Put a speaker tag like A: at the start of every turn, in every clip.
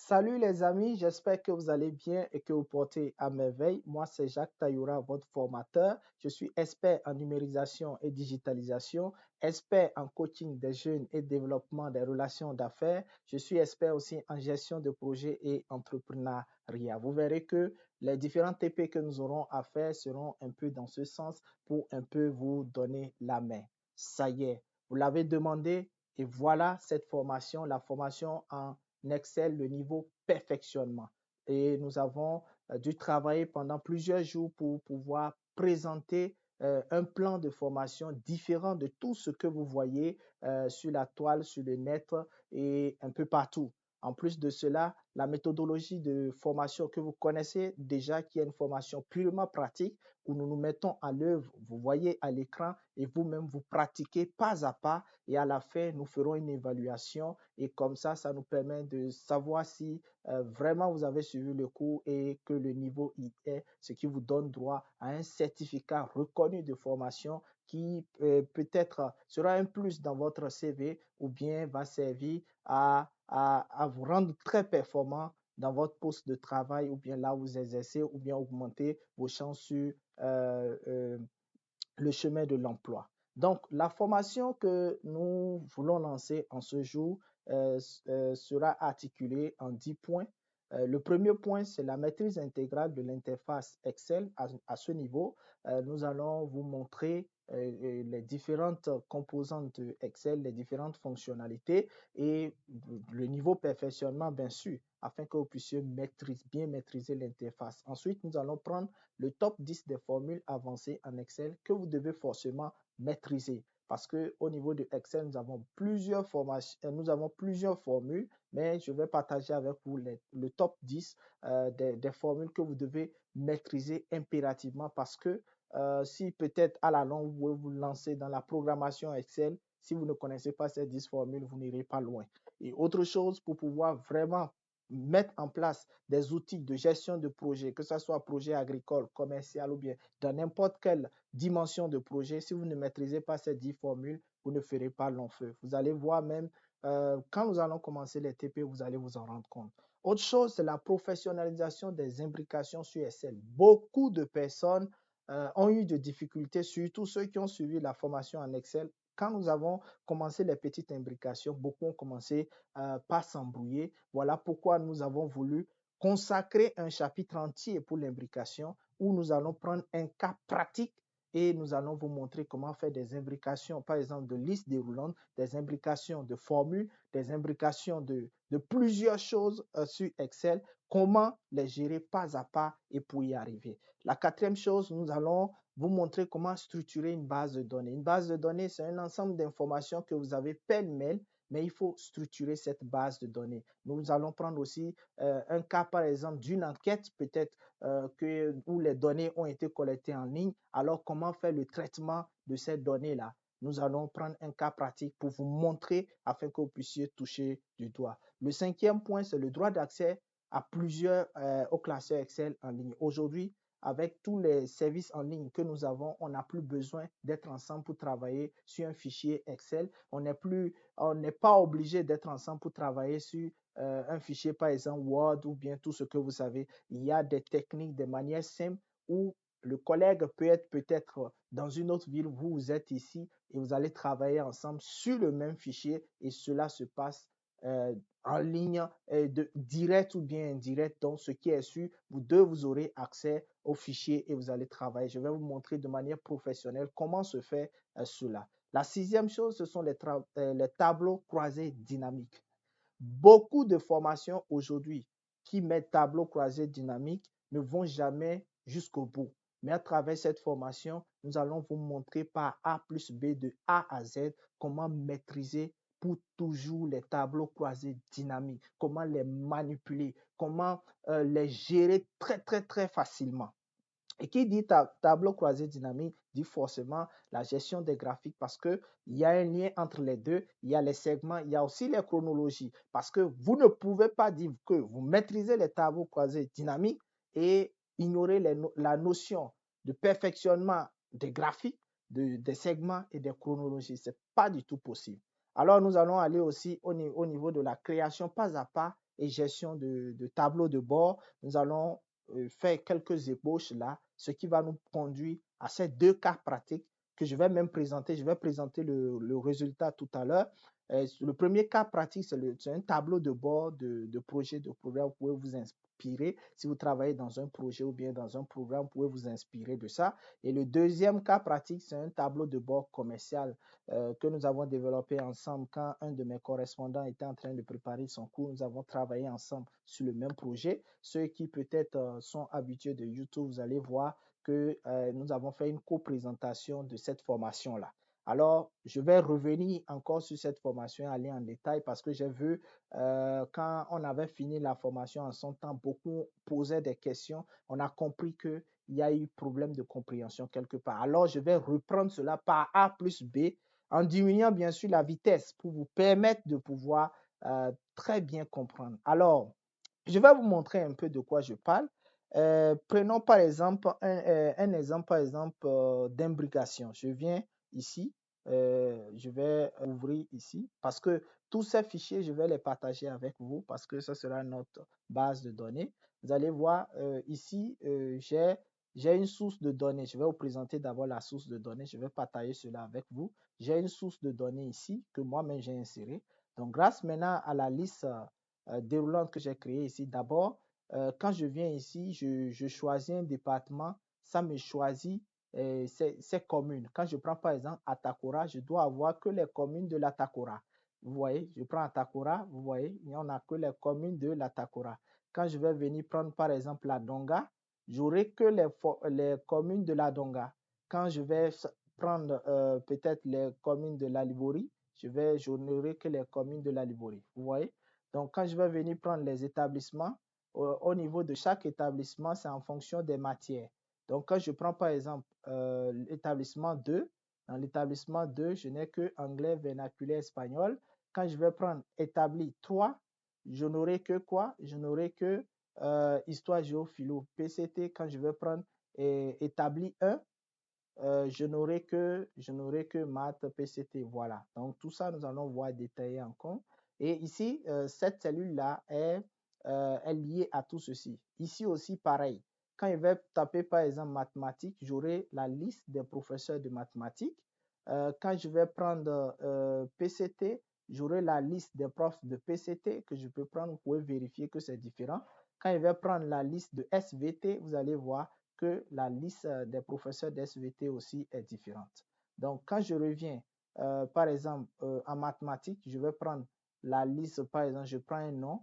A: Salut les amis, j'espère que vous allez bien et que vous portez à merveille. Moi, c'est Jacques Tayoura, votre formateur. Je suis expert en numérisation et digitalisation, expert en coaching des jeunes et développement des relations d'affaires. Je suis expert aussi en gestion de projets et entrepreneuriat. Vous verrez que les différents TP que nous aurons à faire seront un peu dans ce sens pour un peu vous donner la main. Ça y est, vous l'avez demandé et voilà cette formation, la formation en Excel, le niveau perfectionnement. Et nous avons dû travailler pendant plusieurs jours pour pouvoir présenter un plan de formation différent de tout ce que vous voyez sur la toile, sur le net et un peu partout. En plus de cela, la méthodologie de formation que vous connaissez déjà, qui est une formation purement pratique, où nous nous mettons à l'œuvre, vous voyez à l'écran, et vous-même vous pratiquez pas à pas, et à la fin, nous ferons une évaluation, et comme ça nous permet de savoir si vraiment vous avez suivi le cours et que le niveau y est, ce qui vous donne droit à un certificat reconnu de formation qui peut-être sera un plus dans votre CV ou bien va servir à vous rendre très performant dans votre poste de travail ou bien là où vous exercez ou bien augmenter vos chances sur le chemin de l'emploi. Donc, la formation que nous voulons lancer en ce jour sera articulée en 10 points. Le premier point, c'est la maîtrise intégrale de l'interface Excel. À ce niveau, nous allons vous montrer les différentes composantes de Excel, les différentes fonctionnalités et le niveau perfectionnement, bien sûr, afin que vous puissiez bien maîtriser l'interface. Ensuite, nous allons prendre le top 10 des formules avancées en Excel que vous devez forcément maîtriser. Parce qu'au niveau de Excel, nous avons plusieurs formules, mais je vais partager avec vous le top 10 des formules que vous devez maîtriser impérativement parce que si peut-être à la longue, vous vous lancez dans la programmation Excel, si vous ne connaissez pas ces 10 formules, vous n'irez pas loin. Et autre chose, pour pouvoir vraiment mettre en place des outils de gestion de projet, que ce soit projet agricole, commercial ou bien dans n'importe quelle dimension de projet, si vous ne maîtrisez pas ces 10 formules, vous ne ferez pas long feu. Vous allez voir même, quand nous allons commencer les TP, vous allez vous en rendre compte. Autre chose, c'est la professionnalisation des imbrications sur Excel. Beaucoup de personnes ont eu des difficultés, surtout ceux qui ont suivi la formation en Excel. Quand nous avons commencé les petites imbrications, beaucoup ont commencé par s'embrouiller. Voilà pourquoi nous avons voulu consacrer un chapitre entier pour l'imbrication où nous allons prendre un cas pratique et nous allons vous montrer comment faire des imbrications, par exemple de listes déroulantes, des imbrications de formules, des imbrications de plusieurs choses sur Excel, comment les gérer pas à pas et pour y arriver. La quatrième chose, nous allons vous montrer comment structurer une base de données. Une base de données, c'est un ensemble d'informations que vous avez pêle-mêle, mais il faut structurer cette base de données. Nous allons prendre aussi un cas, par exemple, d'une enquête peut-être où les données ont été collectées en ligne. Alors, comment faire le traitement de ces données-là? Nous allons prendre un cas pratique pour vous montrer afin que vous puissiez toucher du doigt. Le cinquième point, c'est le droit d'accès à plusieurs au classeur Excel en ligne. Aujourd'hui, avec tous les services en ligne que nous avons, on n'a plus besoin d'être ensemble pour travailler sur un fichier Excel. On n'est pas obligé d'être ensemble pour travailler sur un fichier, par exemple Word ou bien tout ce que vous savez. Il y a des techniques, des manières simples où le collègue peut être peut-être dans une autre ville, vous êtes ici et vous allez travailler ensemble sur le même fichier et cela se passe en ligne direct ou bien indirect. Donc, ce qui est sûr, vous aurez accès au fichier et vous allez travailler. Je vais vous montrer de manière professionnelle comment se fait cela. La sixième chose, ce sont les tableaux croisés dynamiques. Beaucoup de formations aujourd'hui qui mettent tableau croisé dynamique ne vont jamais jusqu'au bout. Mais à travers cette formation, nous allons vous montrer par A plus B de A à Z comment maîtriser pour toujours les tableaux croisés dynamiques, comment les manipuler, comment les gérer très, très, très facilement. Et qui dit tableau croisé dynamique dit forcément la gestion des graphiques parce qu'il y a un lien entre les deux, il y a les segments, il y a aussi les chronologies parce que vous ne pouvez pas dire que vous maîtrisez les tableaux croisés dynamiques et ignorer la notion de perfectionnement des graphiques, des segments et des chronologies. Ce n'est pas du tout possible. Alors nous allons aller aussi au niveau de la création pas à pas et gestion de tableau de bord. Nous allons faire quelques ébauches là, ce qui va nous conduire à ces deux cas pratiques que je vais même présenter. Je vais présenter le résultat tout à l'heure. Le premier cas pratique, c'est un tableau de bord de projet, de programme. Vous pouvez vous inspirer. Si vous travaillez dans un projet ou bien dans un programme, vous pouvez vous inspirer de ça. Et le deuxième cas pratique, c'est un tableau de bord commercial que nous avons développé ensemble quand un de mes correspondants était en train de préparer son cours. Nous avons travaillé ensemble sur le même projet. Ceux qui peut-être sont habitués de YouTube, vous allez voir que nous avons fait une co-présentation de cette formation-là. Alors, je vais revenir encore sur cette formation, aller en détail parce que j'ai vu quand on avait fini la formation en son temps, beaucoup posaient des questions. On a compris qu'il y a eu problème de compréhension quelque part. Alors, je vais reprendre cela par A plus B en diminuant bien sûr la vitesse pour vous permettre de pouvoir très bien comprendre. Alors, je vais vous montrer un peu de quoi je parle. Prenons par exemple un exemple par exemple d'imbrication. Je viens ici, je vais ouvrir ici parce que tous ces fichiers, je vais les partager avec vous parce que ça sera notre base de données. Vous allez voir ici, j'ai une source de données. Je vais vous présenter d'abord la source de données. Je vais partager cela avec vous. J'ai une source de données ici que moi-même j'ai insérée. Donc, grâce maintenant à la liste déroulante que j'ai créée ici, d'abord, quand je viens ici, je choisis un département, ça me choisit ces communes. Quand je prends par exemple Atakora, je dois avoir que les communes de l'Atakora. Vous voyez, je prends Atakora, vous voyez, il n'y en a que les communes de l'Atakora. Quand je vais venir prendre par exemple la Donga, j'aurai que les communes de la Donga. Quand je vais prendre peut-être les communes de la Liborie, je n'aurai que les communes de la Liborie. Vous voyez? Donc, quand je vais venir prendre les établissements, au niveau de chaque établissement, c'est en fonction des matières. Donc, quand je prends par exemple l'établissement 2, dans l'établissement 2, je n'ai que anglais, vernaculaire, espagnol. Quand je vais prendre établi 3, je n'aurai que quoi? Je n'aurai que histoire, géo, philo, PCT. Quand je vais prendre établi 1, je n'aurai que maths, PCT. Voilà. Donc, tout ça, nous allons voir détaillé en compte. Et ici, cette cellule-là est liée à tout ceci. Ici aussi, pareil. Quand je vais taper, par exemple, mathématiques, j'aurai la liste des professeurs de mathématiques. Quand je vais prendre PCT, j'aurai la liste des profs de PCT que je peux prendre. Vous pouvez vérifier que c'est différent. Quand je vais prendre la liste de SVT, vous allez voir que la liste des professeurs d'SVT aussi est différente. Donc, quand je reviens, par exemple, en mathématiques, je vais prendre la liste, par exemple, je prends un nom,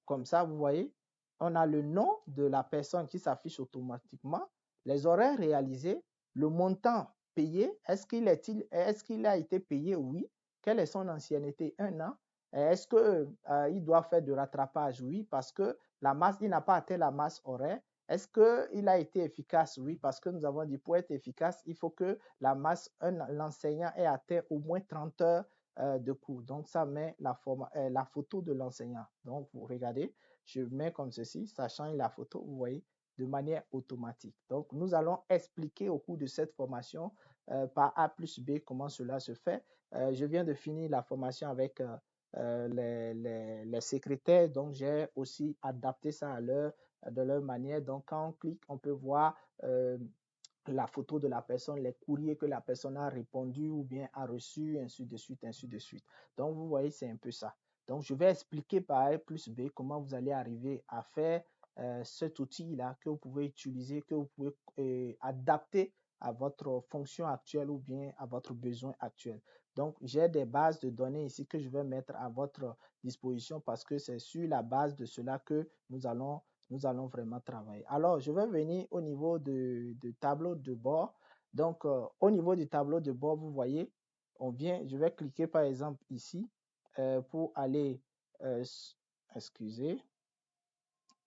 A: comme ça, vous voyez, on a le nom de la personne qui s'affiche automatiquement, les horaires réalisés, le montant payé, est-ce qu'il a été payé? Oui. Quelle est son ancienneté? 1 an. Est-ce qu'il doit faire de rattrapage? Oui, parce que la masse, il n'a pas atteint la masse horaire. Est-ce qu'il a été efficace? Oui, parce que nous avons dit pour être efficace, il faut que la masse, l'enseignant ait atteint au moins 30 heures de cours. Donc, ça met la photo de l'enseignant. Donc, vous regardez, je mets comme ceci, ça change la photo, vous voyez, de manière automatique. Donc, nous allons expliquer au cours de cette formation par A plus B comment cela se fait. Je viens de finir la formation avec les secrétaires, donc j'ai aussi adapté ça de leur manière. Donc, quand on clique, on peut voir la photo de la personne, les courriers que la personne a répondu ou bien a reçu, ainsi de suite, ainsi de suite. Donc, vous voyez, c'est un peu ça. Donc, je vais expliquer par A plus B comment vous allez arriver à faire cet outil-là que vous pouvez utiliser, que vous pouvez adapter à votre fonction actuelle ou bien à votre besoin actuel. Donc, j'ai des bases de données ici que je vais mettre à votre disposition parce que c'est sur la base de cela que nous allons vraiment travailler. Alors, je vais venir au niveau du tableau de bord. Donc, au niveau du tableau de bord, vous voyez, je vais cliquer par exemple ici pour aller, excusez.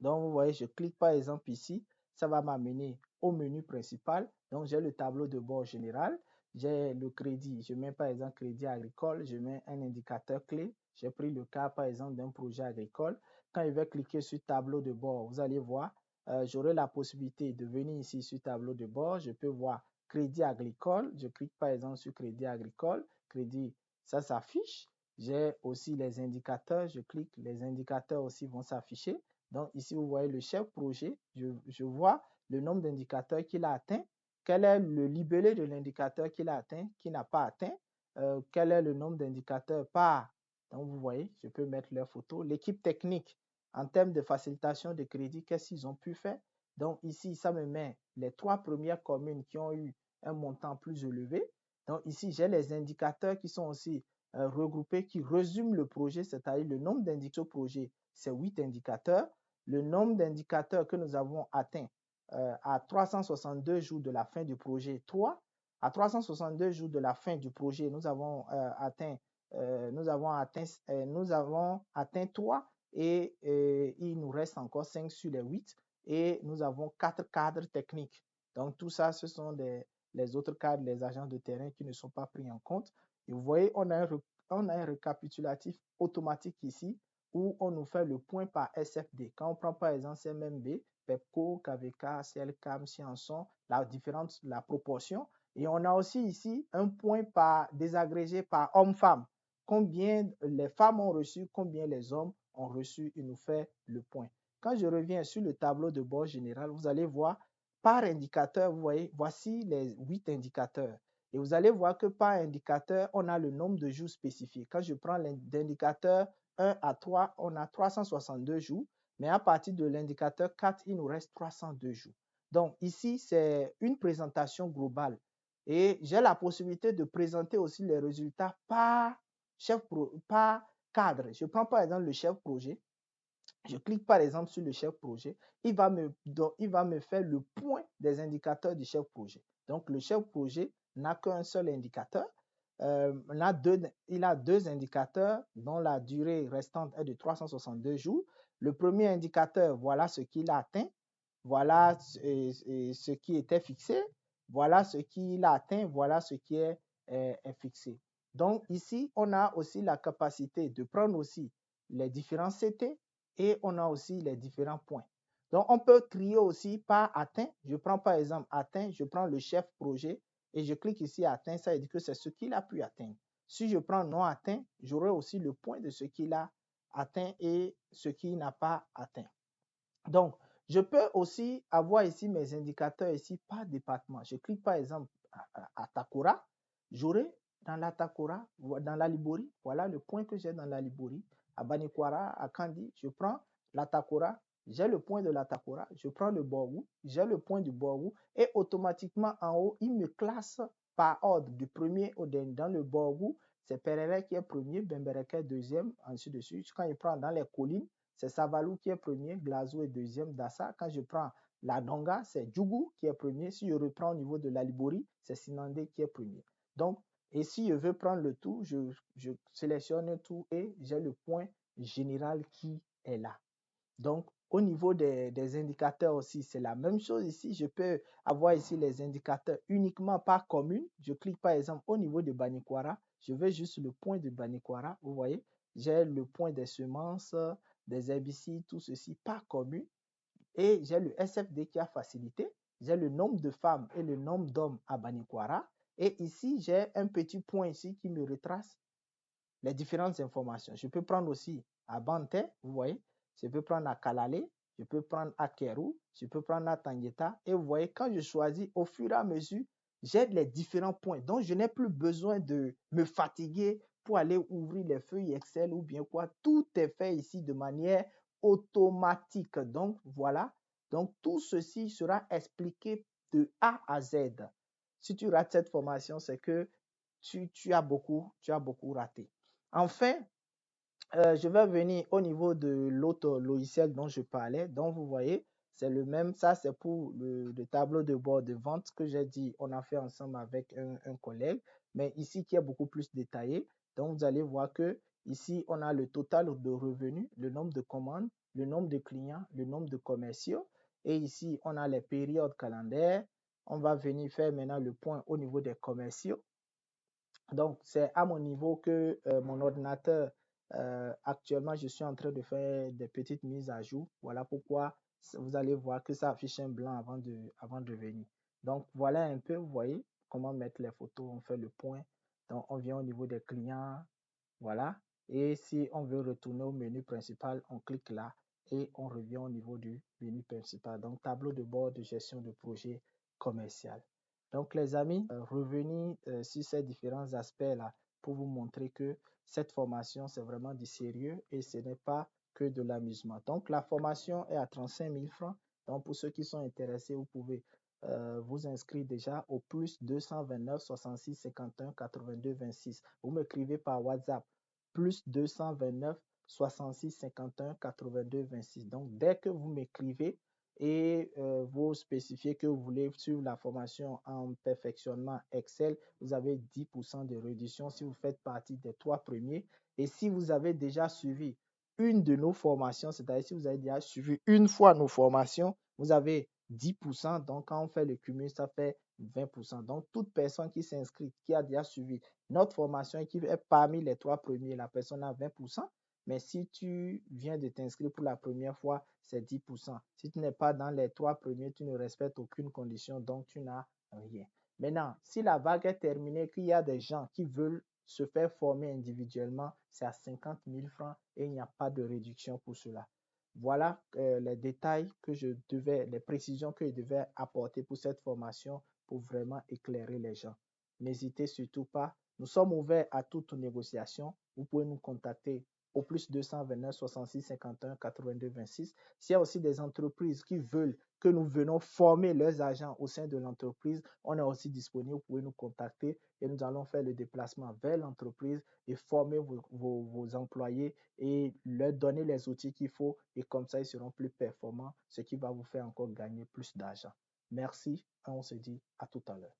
A: Donc, vous voyez, je clique par exemple ici, ça va m'amener au menu principal. Donc, j'ai le tableau de bord général, j'ai le crédit. Je mets par exemple crédit agricole, je mets un indicateur clé. J'ai pris le cas par exemple d'un projet agricole. Quand je vais cliquer sur tableau de bord, vous allez voir, j'aurai la possibilité de venir ici sur tableau de bord. Je peux voir crédit agricole. Je clique par exemple sur crédit agricole. Crédit, ça s'affiche. j'ai aussi les indicateurs. Je clique, les indicateurs aussi vont s'afficher. Donc ici, vous voyez le chef projet. Je vois le nombre d'indicateurs qu'il a atteint. Quel est le libellé de l'indicateur qu'il a atteint, qu'il n'a pas atteint. Quel est le nombre d'indicateurs par. Donc vous voyez, je peux mettre leur photo. L'équipe technique, en termes de facilitation de crédit, qu'est-ce qu'ils ont pu faire? Donc ici, ça me met les 3 premières communes qui ont eu un montant plus élevé. Donc ici, j'ai les indicateurs qui sont aussi regroupés, qui résument le projet, c'est-à-dire le nombre d'indicateurs au projet, c'est 8 indicateurs. Le nombre d'indicateurs que nous avons atteint à 362 jours de la fin du projet, 3. À 362 jours de la fin du projet, nous avons atteint 3 et il nous reste encore 5 sur les 8 et nous avons 4 cadres techniques. Donc tout ça, ce sont les autres cadres, les agents de terrain qui ne sont pas pris en compte. Et vous voyez, on a un récapitulatif automatique ici où on nous fait le point par SFD. Quand on prend par exemple CMMB, PEPCO, KVK, CLCAM, Scienson, la proportion. Et on a aussi ici un point par désagrégé par homme-femme. Combien les femmes ont reçu, combien les hommes ont reçu, il nous fait le point. Quand je reviens sur le tableau de bord général, vous allez voir par indicateur, vous voyez, voici les 8 indicateurs. Et vous allez voir que par indicateur, on a le nombre de jours spécifiés. Quand je prends l'indicateur 1 à 3, on a 362 jours. Mais à partir de l'indicateur 4, il nous reste 302 jours. Donc ici, c'est une présentation globale. Et j'ai la possibilité de présenter aussi les résultats par cadre. Je prends par exemple le chef projet. Je clique par exemple sur le chef projet. Il va me faire le point des indicateurs du chef projet. Donc le chef projet n'a qu'un seul indicateur. Il a 2 indicateurs dont la durée restante est de 362 jours. Le premier indicateur, voilà ce qu'il a atteint. Voilà ce qui était fixé. Voilà ce qu'il a atteint. Voilà ce qui est fixé. Donc ici, on a aussi la capacité de prendre aussi les différents CT et on a aussi les différents points. Donc, on peut trier aussi par atteint. Je prends par exemple atteint, je prends le chef projet et je clique ici atteint, ça veut dire que c'est ce qu'il a pu atteindre. Si je prends non atteint, j'aurai aussi le point de ce qu'il a atteint et ce qu'il n'a pas atteint. Donc, je peux aussi avoir ici mes indicateurs ici par département. Je clique par exemple à Takora. J'aurai dans la Takora, dans la Libori, voilà le point que j'ai dans la Libori. À Banikwara, à Kandi, je prends la Takora, j'ai le point de la Takora, je prends le Borgu, j'ai le point du Borgu et automatiquement en haut, il me classe par ordre du premier au dernier. Dans le Borgu, c'est Perere qui est premier, Bembereke deuxième, ainsi de suite. Quand il prend dans les collines, c'est Savalou qui est premier, Glazo est deuxième, Dassa. Quand je prends la Donga, c'est Djougou qui est premier. Si je reprends au niveau de la Libori, c'est Sinandé qui est premier. Donc, et si je veux prendre le tout, je sélectionne tout et j'ai le point général qui est là. Donc, au niveau des indicateurs aussi, c'est la même chose ici. Je peux avoir ici les indicateurs uniquement par commune. Je clique par exemple au niveau de Banikwara. Je veux juste le point de Banikwara. Vous voyez, j'ai le point des semences, des herbicides, tout ceci par commune. Et j'ai le SFD qui a facilité. J'ai le nombre de femmes et le nombre d'hommes à Banikwara. Et ici, j'ai un petit point ici qui me retrace les différentes informations. Je peux prendre aussi à Bante, vous voyez, je peux prendre à Kalale, je peux prendre à Keru, je peux prendre à Tangeta. Et vous voyez, quand je choisis, au fur et à mesure, j'ai les différents points. Donc, je n'ai plus besoin de me fatiguer pour aller ouvrir les feuilles Excel ou bien quoi. Tout est fait ici de manière automatique. Donc, voilà. Donc, tout ceci sera expliqué de A à Z. Si tu rates cette formation, c'est que tu as beaucoup raté. Enfin, je vais venir au niveau de l'autre logiciel dont je parlais. Donc, vous voyez, c'est le même. Ça, c'est pour le tableau de bord de vente que j'ai dit, on a fait ensemble avec un collègue. Mais ici, qui est beaucoup plus détaillé. Donc, vous allez voir que ici, on a le total de revenus, le nombre de commandes, le nombre de clients, le nombre de commerciaux. Et ici, on a les périodes calendaires. On va venir faire maintenant le point au niveau des commerciaux. Donc, c'est à mon niveau que mon ordinateur, actuellement, je suis en train de faire des petites mises à jour. Voilà pourquoi vous allez voir que ça affiche un blanc avant de venir. Donc, voilà un peu, vous voyez, comment mettre les photos. On fait le point. Donc, on vient au niveau des clients. Voilà. Et si on veut retourner au menu principal, on clique là et on revient au niveau du menu principal. Donc, tableau de bord de gestion de projet commercial. Donc, les amis, revenez sur ces différents aspects-là pour vous montrer que cette formation, c'est vraiment du sérieux et ce n'est pas que de l'amusement. Donc, la formation est à 35 000 francs. Donc, pour ceux qui sont intéressés, vous pouvez vous inscrire déjà au plus 229 66 51 82 26. Vous m'écrivez par WhatsApp plus 229 66 51 82 26. Donc, dès que vous m'écrivez et vous spécifiez que vous voulez suivre la formation en perfectionnement Excel, vous avez 10% de réduction si vous faites partie des 3 premiers. Et si vous avez déjà suivi une de nos formations, c'est-à-dire si vous avez déjà suivi une fois nos formations, vous avez 10%. Donc, quand on fait le cumul, ça fait 20%. Donc, toute personne qui s'inscrit, qui a déjà suivi notre formation et qui est parmi les 3 premiers, la personne a 20%. Mais si tu viens de t'inscrire pour la première fois, c'est 10%. Si tu n'es pas dans les 3 premiers, tu ne respectes aucune condition, donc tu n'as rien. Maintenant, si la vague est terminée, qu'il y a des gens qui veulent se faire former individuellement, c'est à 50 000 francs et il n'y a pas de réduction pour cela. Voilà les détails que je devais, les précisions que je devais apporter pour cette formation pour vraiment éclairer les gens. N'hésitez surtout pas. Nous sommes ouverts à toute négociation. Vous pouvez nous contacter au plus 229 66 51 82 26. S'il y a aussi des entreprises qui veulent que nous venons former leurs agents au sein de l'entreprise, on est aussi disponible. Vous pouvez nous contacter et nous allons faire le déplacement vers l'entreprise et former vos employés et leur donner les outils qu'il faut et comme ça, ils seront plus performants, ce qui va vous faire encore gagner plus d'argent. Merci et on se dit à tout à l'heure.